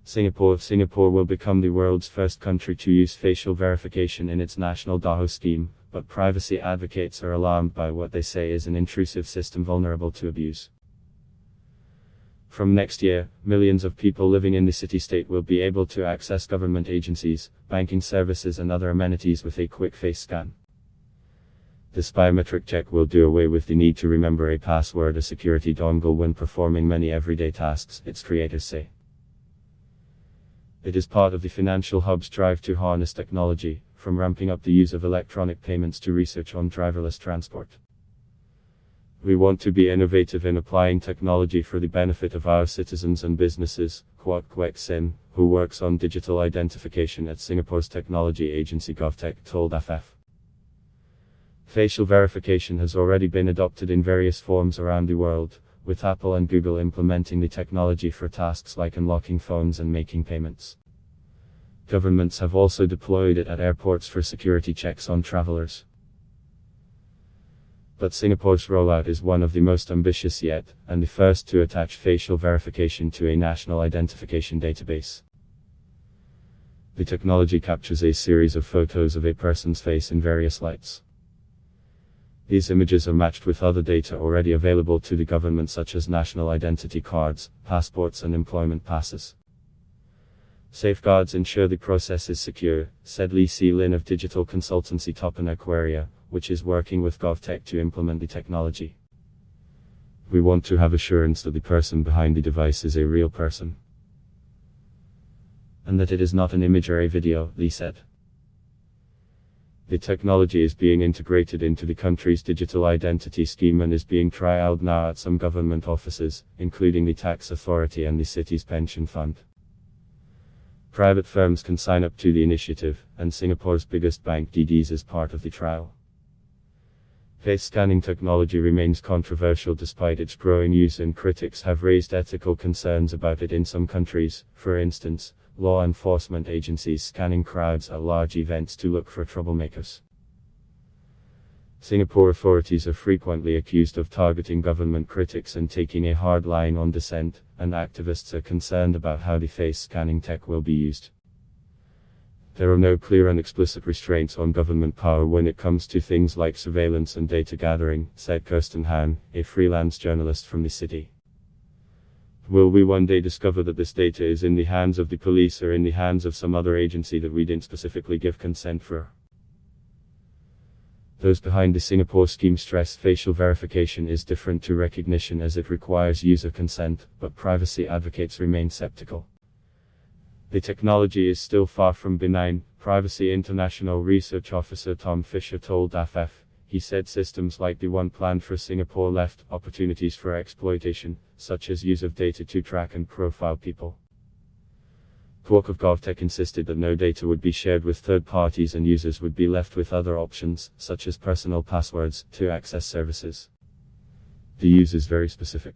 Singapore will become the world's first country to use facial verification in its national DAHO scheme, but privacy advocates are alarmed by what they say is an intrusive system vulnerable to abuse. From next year, millions of people living in the city-state will be able to access government agencies, banking services and other amenities with a quick face scan. This biometric check will do away with the need to remember a password or security dongle when performing many everyday tasks, its creators say. It is part of the financial hub's drive to harness technology, from ramping up the use of electronic payments to research on driverless transport. We want to be innovative in applying technology for the benefit of our citizens and businesses, Kwok Kwek Sin, who works on digital identification at Singapore's technology agency GovTech, told FF. Facial verification has already been adopted in various forms around the world, with Apple and Google implementing the technology for tasks like unlocking phones and making payments. Governments have also deployed it at airports for security checks on travelers. But Singapore's rollout is one of the most ambitious yet, and the first to attach facial verification to a national identification database. The technology captures a series of photos of a person's face in various lights. These images are matched with other data already available to the government, such as national identity cards, passports and employment passes. Safeguards ensure the process is secure, said Lee C. Lin of digital consultancy Topan Aquaria, which is working with GovTech to implement the technology. We want to have assurance that the person behind the device is a real person, and that it is not an image or a video, Lee said. The technology is being integrated into the country's digital identity scheme and is being trialed now at some government offices, including the tax authority and the city's pension fund. Private firms can sign up to the initiative, and Singapore's biggest bank DDs is part of the trial. Face scanning technology remains controversial despite its growing use, and critics have raised ethical concerns about it in some countries. For instance, law enforcement agencies scanning crowds at large events to look for troublemakers. Singapore authorities are frequently accused of targeting government critics and taking a hard line on dissent, and activists are concerned about how the face scanning tech will be used. There are no clear and explicit restraints on government power when it comes to things like surveillance and data gathering, said Kirsten Han, a freelance journalist from the city. Will we one day discover that this data is in the hands of the police or in the hands of some other agency that we didn't specifically give consent for? Those behind the Singapore scheme stress facial verification is different to recognition as it requires user consent, but privacy advocates remain skeptical. The technology is still far from benign, Privacy International Research Officer Tom Fisher told FF. He said systems like the one planned for Singapore left opportunities for exploitation, such as use of data to track and profile people. Kwok of GovTech insisted that no data would be shared with third parties and users would be left with other options, such as personal passwords, to access services. The use is very specific.